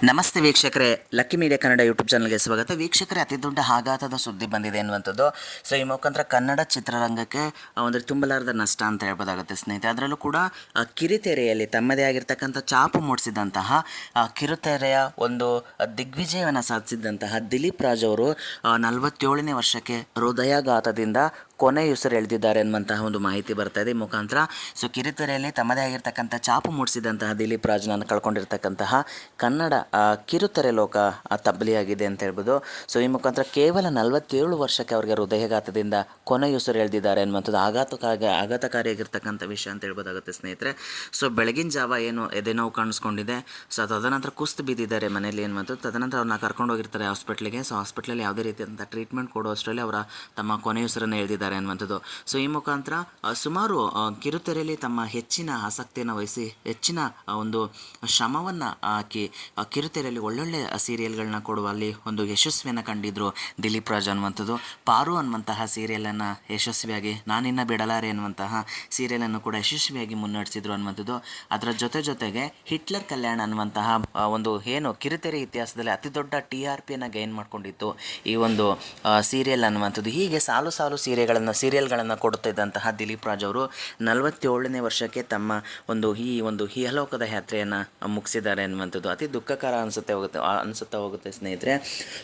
ನಮಸ್ತೆ ವೀಕ್ಷಕರೇ, lucky Media Kannada YouTube ಚಾನಲ್ಗೆ ಸ್ವಾಗತ. ವೀಕ್ಷಕರೇ, ಅತಿ ದೊಡ್ಡ ಆಘಾತದ ಸುದ್ದಿ ಬಂದಿದೆ ಎನ್ನುವಂಥದ್ದು. ಸೊ ಈ ಮುಖಾಂತರ ಕನ್ನಡ ಚಿತ್ರರಂಗಕ್ಕೆ ಒಂದು ತುಂಬಲಾರದ ನಷ್ಟ ಅಂತ ಹೇಳ್ಬೋದಾಗುತ್ತೆ ಸ್ನೇಹಿತರೆ. ಅದರಲ್ಲೂ ಕೂಡ ಕಿರುತೆರೆಯಲ್ಲಿ ತಮ್ಮದೇ ಆಗಿರ್ತಕ್ಕಂಥ ಛಾಪು ಮೂಡಿಸಿದಂತಹ ಕಿರುತೆರೆಯ ಒಂದು ದಿಗ್ವಿಜಯವನ್ನು ಸಾಧಿಸಿದಂತಹ ದಿಲೀಪ್ ರಾಜ್ ಅವರು 47ನೇ ವರ್ಷಕ್ಕೆ ಹೃದಯಾಘಾತದಿಂದ ಕೊನೆಯುಸಿರು ಎಳೆದಿದ್ದಾರೆ ಎನ್ನುವಂತಹ ಒಂದು ಮಾಹಿತಿ ಬರ್ತಾ ಇದೆ ಈ ಮುಖಾಂತರ. ಸೊ ಕಿರುತೆರೆಯಲ್ಲಿ ತಮ್ಮದೇ ಆಗಿರ್ತಕ್ಕಂಥ ಛಾಪು ಮೂಡಿಸಿದಂತಹ ದಿಲೀಪ್ ರಾಜ್ನನ್ನು ಕಳ್ಕೊಂಡಿರ್ತಕ್ಕಂತಹ ಕನ್ನಡ ಕಿರುತೆರೆ ಲೋಕ ತಬ್ಬಲಿಯಾಗಿದೆ ಅಂತ ಹೇಳ್ಬೋದು. ಸೊ ಈ ಮುಖಾಂತರ ಕೇವಲ 47 ವರ್ಷಕ್ಕೆ ಅವರಿಗೆ ಹೃದಯಾಘಾತದಿಂದ ಕೊನೆಯುಸಿರು ಎಳೆದಿದ್ದಾರೆ ಎನ್ನುವಂಥದ್ದು ಆಘಾತಕಾರಿಯಾಗಿರ್ತಕ್ಕಂಥ ವಿಷಯ ಅಂತ ಹೇಳ್ಬೋದಾಗುತ್ತೆ ಸ್ನೇಹಿತರೆ. ಸೊ ಬೆಳಗಿನ ಜಾವ ಏನು ಎದೆನೋವು ಕಾಣಿಸ್ಕೊಂಡಿದೆ. ಸೊ ತದನಂತರ ಕುಸ್ತು ಬಿದ್ದಿದ್ದಾರೆ ಮನೆಯಲ್ಲಿ ಎನ್ನುವಂಥದ್ದು. ತದನಂತರ ಅವ್ರನ್ನ ಕರ್ಕೊಂಡು ಹೋಗಿರ್ತಾರೆ ಹಾಸ್ಪಿಟ್ಲಿಗೆ. ಸೊ ಹಾಸ್ಪಿಟ್ಲಲ್ಲಿ ಯಾವುದೇ ರೀತಿಯಾದಂಥ ಟ್ರೀಟ್ಮೆಂಟ್ ಕೊಡುವಷ್ಟರಲ್ಲಿ ಅವರ ತಮ್ಮ ಕೊನೆಯುಸಿರನ್ನು ಎಳೆದಿದ್ದಾರೆ ಅನ್ನುವಂಥದ್ದು. ಸೊ ಈ ಮುಖಾಂತರ ಸುಮಾರು ಕಿರುತೆರೆಯಲ್ಲಿ ತಮ್ಮ ಹೆಚ್ಚಿನ ಆಸಕ್ತಿಯನ್ನು ವಹಿಸಿ ಹೆಚ್ಚಿನ ಒಂದು ಶ್ರಮವನ್ನು ಹಾಕಿ ಕಿರುತೆರೆಯಲ್ಲಿ ಒಳ್ಳೊಳ್ಳೆ ಸೀರಿಯಲ್ಗಳನ್ನ ಕೊಡುವಲ್ಲಿ ಒಂದು ಯಶಸ್ವಿಯನ್ನು ಕಂಡಿದ್ರು ದಿಲೀಪ್ ರಾಜ್ ಅನ್ನುವಂಥದ್ದು. ಪಾರು ಅನ್ನುವಂತಹ ಸೀರಿಯಲನ್ನು ಯಶಸ್ವಿಯಾಗಿ, ನಾನಿನ್ನ ಬಿಡಲಾರೆ ಅನ್ನುವಂತಹ ಸೀರಿಯಲನ್ನು ಕೂಡ ಯಶಸ್ವಿಯಾಗಿ ಮುನ್ನಡೆಸಿದ್ರು ಅನ್ನುವಂಥದ್ದು. ಅದರ ಜೊತೆಗೆ ಹಿಟ್ಲರ್ ಕಲ್ಯಾಣ ಅನ್ನುವಂತಹ ಒಂದು ಏನು ಕಿರುತೆರೆ ಇತಿಹಾಸದಲ್ಲಿ ಅತಿ ದೊಡ್ಡ TRPಯನ್ನು ಗೈನ್ ಮಾಡ್ಕೊಂಡಿತ್ತು ಈ ಒಂದು ಸೀರಿಯಲ್ ಅನ್ನುವಂಥದ್ದು. ಹೀಗೆ ಸಾಲು ಸೀರಿಯಲ್ಗಳನ್ನು ಕೊಡುತ್ತಿದ್ದಂತಹ ದಿಲೀಪ್ ರಾಜ್ ಅವರು 47ನೇ ವರ್ಷಕ್ಕೆ ತಮ್ಮ ಒಂದು ಇಹಲೋಕದ ಯಾತ್ರೆಯನ್ನು ಮುಗಿಸಿದ್ದಾರೆ ಅನ್ನುವಂಥದ್ದು. ಅತಿ ದುಃಖಕರ ಅನಿಸುತ್ತಾ ಹೋಗುತ್ತೆ ಸ್ನೇಹಿತರೆ.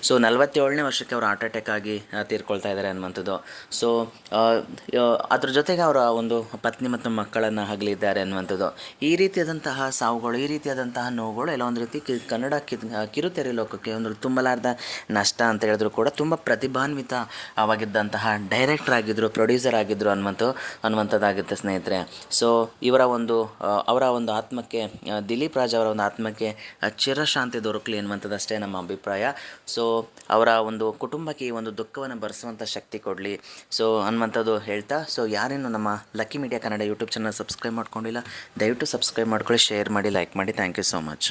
ಸೊ 47ನೇ ವರ್ಷಕ್ಕೆ ಅವರು ಹಾರ್ಟ್ ಅಟ್ಯಾಕ್ ಆಗಿ ತೀರ್ಕೊಳ್ತಾ ಇದ್ದಾರೆ ಅನ್ನುವಂಥದ್ದು. ಸೊ ಅದ್ರ ಜೊತೆಗೆ ಅವರ ಒಂದು ಪತ್ನಿ ಮತ್ತು ಮಕ್ಕಳನ್ನು ಅಗಲಿದ್ದಾರೆ ಅನ್ನುವಂಥದ್ದು. ಈ ರೀತಿಯಾದಂತಹ ಸಾವುಗಳು, ಈ ರೀತಿಯಾದಂತಹ ನೋವುಗಳು ಎಲ್ಲ ಒಂದು ರೀತಿ ಕನ್ನಡ ಕಿರುತೆರೆ ಲೋಕಕ್ಕೆ ಒಂದು ತುಂಬಲಾರದ ನಷ್ಟ ಅಂತ ಹೇಳಿದ್ರು ಕೂಡ ತುಂಬ ಪ್ರತಿಭಾನ್ವಿತವಾಗಿದ್ದಂತಹ ಡೈರೆಕ್ಟರ್ ಆಗಿದ್ದರು, ಪ್ರೊಡ್ಯೂಸರ್ ಆಗಿದ್ದರು ಅನ್ನುವಂಥದ್ದಾಗುತ್ತೆ ಸ್ನೇಹಿತರೆ. ಸೊ ಅವರ ಒಂದು ಆತ್ಮಕ್ಕೆ, ದಿಲೀಪ್ ರಾಜ್ ಅವರ ಒಂದು ಆತ್ಮಕ್ಕೆ ಚಿರಶಾಂತಿ ದೊರಕಲಿ ಅನ್ನುವಂಥದ್ದಷ್ಟೇ ನಮ್ಮ ಅಭಿಪ್ರಾಯ. ಸೊ ಅವರ ಒಂದು ಕುಟುಂಬಕ್ಕೆ ಈ ಒಂದು ದುಃಖವನ್ನು ಭರಿಸುವಂಥ ಶಕ್ತಿ ಕೊಡಲಿ ಸೊ ಅನ್ನುವಂಥದ್ದು ಹೇಳ್ತಾ, ಸೊ ಯಾರೇನು ನಮ್ಮ Lucky Media Kannada YouTube channel subscribe ಮಾಡ್ಕೊಂಡಿಲ್ಲ, ದಯವಿಟ್ಟು ಸಬ್ಸ್ಕ್ರೈಬ್ ಮಾಡ್ಕೊಳ್ಳಿ, ಶೇರ್ ಮಾಡಿ, ಲೈಕ್ ಮಾಡಿ. Thank you so much.